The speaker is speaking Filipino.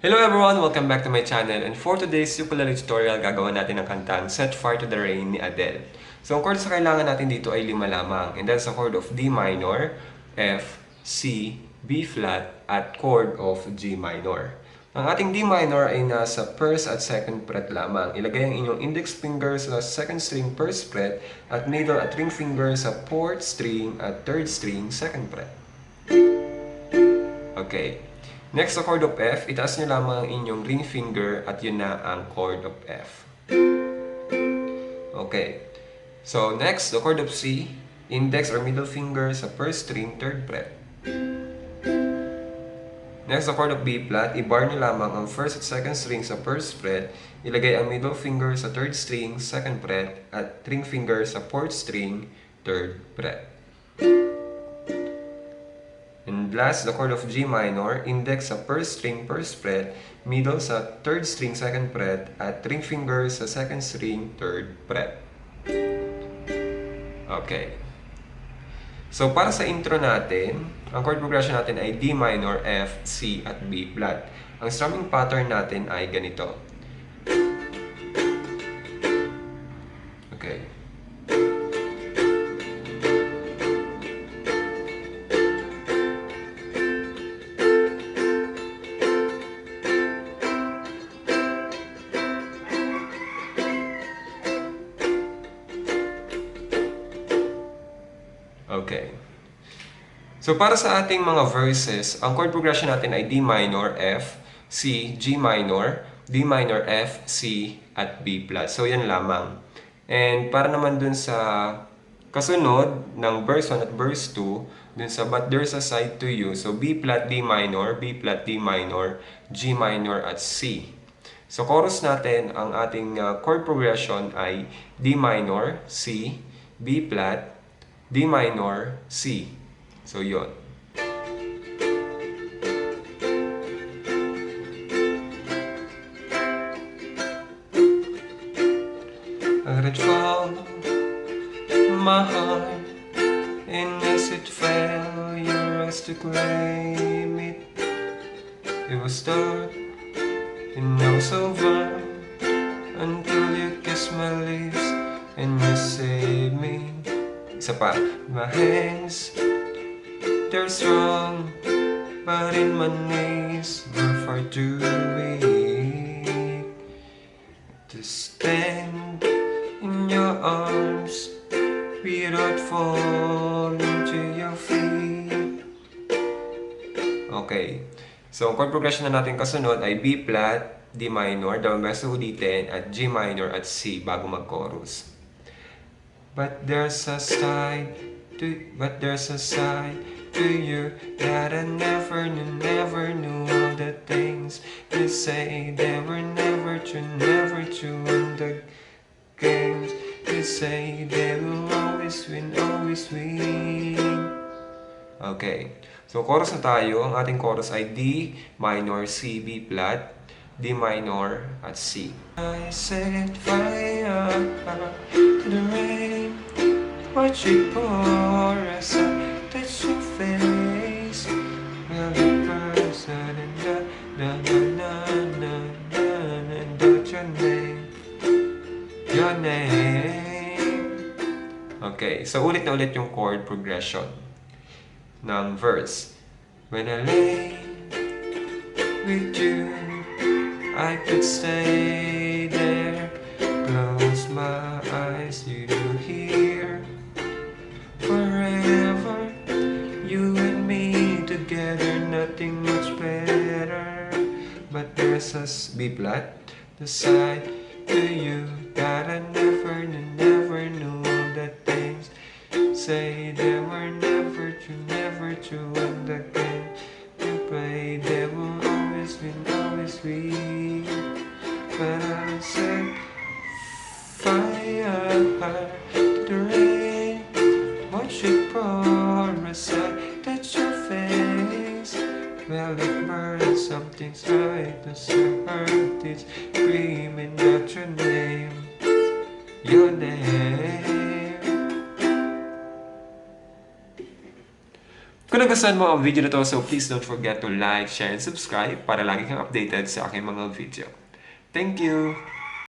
Hello everyone! Welcome back to my channel, and for today's ukulele tutorial, gagawa natin ng kantang Set Fire to the Rain ni Adele. So ang chords na kailangan natin dito ay 5 lamang, and that's a chord of D minor, F, C, B flat, at chord of G minor. Ang ating D minor ay nasa first at second fret lamang. Ilagay ang inyong index finger sa second string first fret at middle at ring finger sa fourth string at third string second fret. Okay. Next, sa chord of F, itaas nyo lamang ang inyong ring finger at yun na ang chord of F. Okay. So, next, the chord of C, index or middle finger sa first string, third fret. Next, the chord of B flat, i-bar nyo lamang ang first at second string sa first fret, ilagay ang middle finger sa third string, second fret, at ring finger sa fourth string, third fret. And last, the chord of G minor, index sa first string, first fret, middle sa third string, second fret, at ring finger sa second string, third fret. Okay. So, para sa intro natin, ang chord progression natin ay D minor, F, C, at B flat. Ang strumming pattern natin ay ganito. Okay. Okay. So, para sa ating mga verses, ang chord progression natin ay D minor, F, C, G minor, D minor, F, C, at B flat. So, yan lamang. And para naman dun sa kasunod ng verse 1 at verse 2, dun sa But There's a Side to You, so B flat, D minor, B flat, D minor, G minor, at C. So, chorus natin, ang ating chord progression ay D minor, C, B flat, D minor, C. So, yun. I let it fall, my heart, and as it fell, you rose to claim it. It was dark, and now it's over, until you kiss my lips, and you saved me. Isa pa. My hands, they're strong, but in my knees were far too weak to stand in your arms without falling to your feet. Okay. So, ang chord progression na natin kasunod ay B flat, D minor, dalawang beses ulitin, at G minor at C bago mag-chorus. But there's a side to you that I never knew all the things you say they were never true in the games you say they will always win. Okay, so chorus na tayo. Ang ating chorus ay D minor, C, B flat, D minor, at C. I set fire to the rain, watch it pour as I touch your face. Well, it burns and your name. Okay, so ulit na ulit yung chord progression ng verse. When I lay with you, I could stay there, close my eyes, you do hear. Forever, you and me together, nothing much better. But there's a B flat, the side to you that I never knew all the things say they were never true in the game you play. They will always win. But I set fire to the rain, watch it pour aside, touch your face. Well, it burns, something's right, the hurt, it's screaming out your name. Your name. Kung nagustuhan mo ang video na to, so please don't forget to like, share, and subscribe para lagi kang updated sa aking mga video. Thank you!